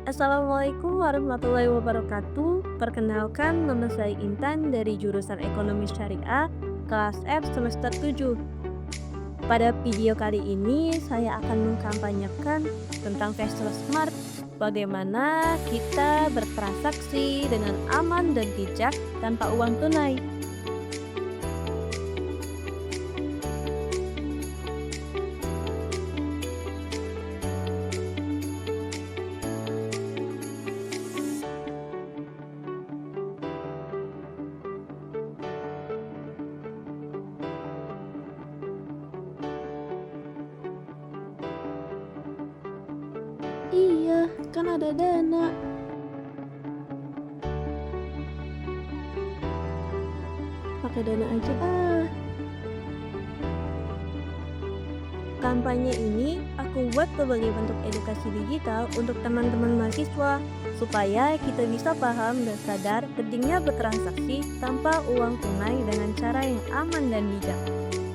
Assalamualaikum warahmatullahi wabarakatuh. Perkenalkan, nama saya Intan dari jurusan Ekonomi Syariah, kelas F semester 7. Pada video kali ini, saya akan mengkampanyekan tentang cashless smart. Bagaimana kita bertransaksi dengan aman dan bijak tanpa uang tunai. Iya, kan ada Dana. Pakai Dana aja ah. Kampanye ini aku buat sebagai bentuk edukasi digital untuk teman-teman mahasiswa supaya kita bisa paham dan sadar pentingnya bertransaksi tanpa uang tunai dengan cara yang aman dan bijak.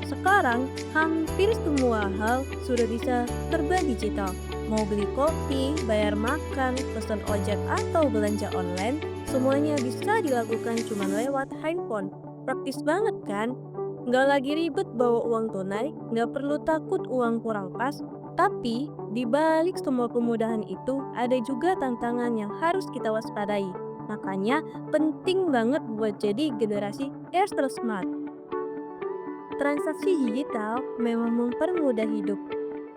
Sekarang, hampir semua hal sudah bisa serba digital. Mau beli kopi, bayar makan, pesan ojek atau belanja online, semuanya bisa dilakukan cuma lewat handphone. Praktis banget kan? Nggak lagi ribet bawa uang tunai, nggak perlu takut uang kurang pas, tapi di balik semua kemudahan itu ada juga tantangan yang harus kita waspadai. Makanya penting banget buat jadi generasi Airtel Smart. Transaksi digital memang mempermudah hidup,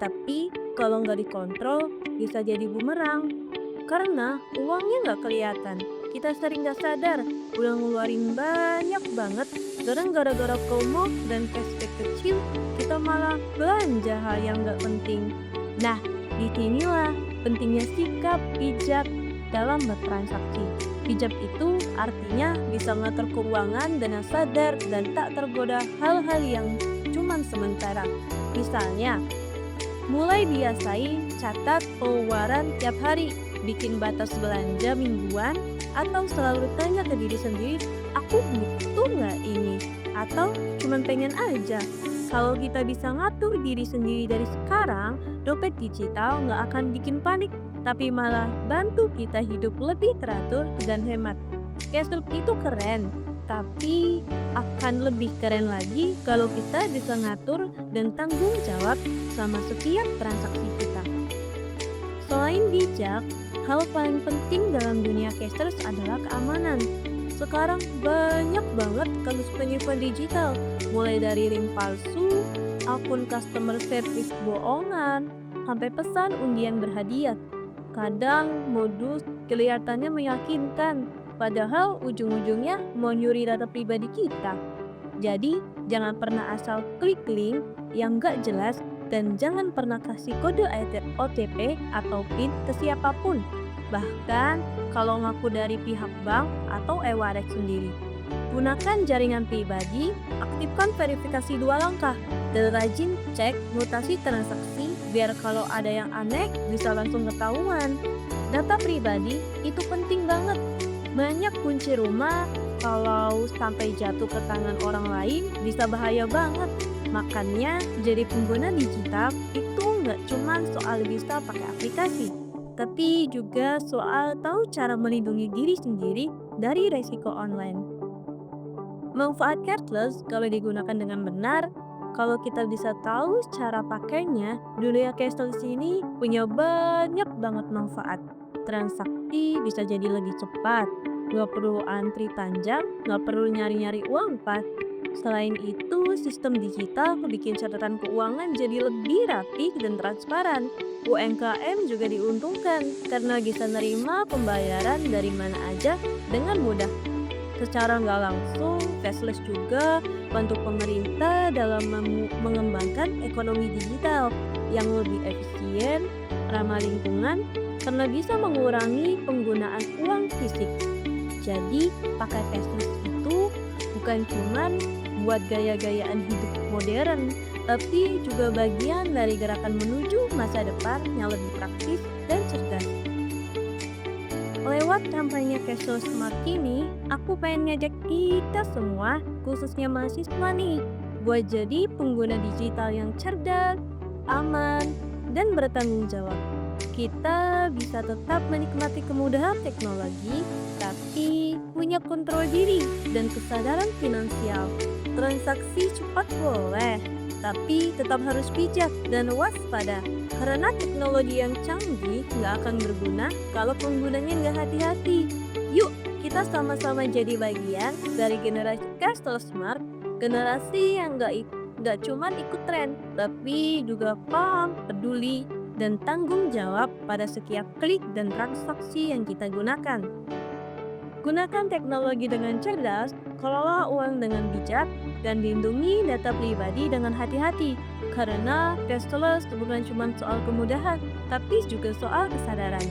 tapi kalau nggak dikontrol bisa jadi bumerang. Karena uangnya nggak kelihatan, kita sering nggak sadar udah ngeluarin banyak banget. Kadang gara-gara promo dan cashback kecil, kita malah belanja hal yang nggak penting. Nah, disinilah pentingnya sikap bijak dalam bertransaksi. Bijak itu artinya bisa ngatur keuangan dengan sadar dan tak tergoda hal-hal yang cuman sementara. Misalnya, mulai biasai catat pengeluaran tiap hari, bikin batas belanja mingguan, atau selalu tanya ke diri sendiri, aku butuh nggak ini? Atau cuman pengen aja? Kalau kita bisa ngatur diri sendiri dari sekarang, dompet digital nggak akan bikin panik, tapi malah bantu kita hidup lebih teratur dan hemat. Castle itu keren, tapi akan lebih keren lagi kalau kita bisa ngatur dan tanggung jawab sama setiap transaksi kita. Selain bijak, hal paling penting dalam dunia cashless adalah keamanan. Sekarang banyak banget kasus penipuan digital, mulai dari link palsu, akun customer service bohongan, sampai pesan undian berhadiah. Kadang modus kelihatannya meyakinkan, padahal ujung-ujungnya mau nyuri data pribadi kita. Jadi, jangan pernah asal klik link yang nggak jelas dan jangan pernah kasih kode OTP atau PIN ke siapapun. Bahkan kalau ngaku dari pihak bank atau e-wallet sendiri. Gunakan jaringan pribadi, aktifkan verifikasi 2 langkah, dan rajin cek mutasi transaksi biar kalau ada yang aneh bisa langsung ketahuan. Data pribadi itu penting banget. Banyak kunci rumah kalau sampai jatuh ke tangan orang lain bisa bahaya banget. Makanya jadi pengguna digital itu nggak cuma soal bisa pakai aplikasi, tapi juga soal tahu cara melindungi diri sendiri dari resiko online. Manfaat cashless kalau digunakan dengan benar, kalau kita bisa tahu cara pakainya, dunia cashless ini punya banyak banget manfaat. Transaksi bisa jadi lebih cepat, nggak perlu antri panjang, nggak perlu nyari-nyari uang pas. Selain itu, sistem digital bikin catatan keuangan jadi lebih rapi dan transparan. UMKM juga diuntungkan karena bisa nerima pembayaran dari mana aja dengan mudah. Secara nggak langsung, cashless juga bantu pemerintah dalam mengembangkan ekonomi digital yang lebih efisien, ramah lingkungan, karena bisa mengurangi penggunaan uang fisik. Jadi, pakai cashless itu bukan cuman buat gaya-gayaan hidup modern, tapi juga bagian dari gerakan menuju masa depan yang lebih praktis dan cerdas. Lewat kampanye Cashless Smart ini, aku pengen ngajak kita semua, khususnya mahasiswa nih, buat jadi pengguna digital yang cerdas, aman, dan bertanggung jawab. Kita bisa tetap menikmati kemudahan teknologi, tapi punya kontrol diri dan kesadaran finansial. Transaksi cepat boleh, tapi tetap harus bijak dan waspada. Karena teknologi yang canggih nggak akan berguna kalau penggunanya nggak hati-hati. Yuk, kita sama-sama jadi bagian dari generasi cashless smart, generasi yang nggak cuman ikut tren, tapi juga paham, peduli, dan tanggung jawab pada setiap klik dan transaksi yang kita gunakan. Gunakan teknologi dengan cerdas, kelola uang dengan bijak, dan lindungi data pribadi dengan hati-hati. Karena cashless bukan cuma soal kemudahan, tapi juga soal kesadaran.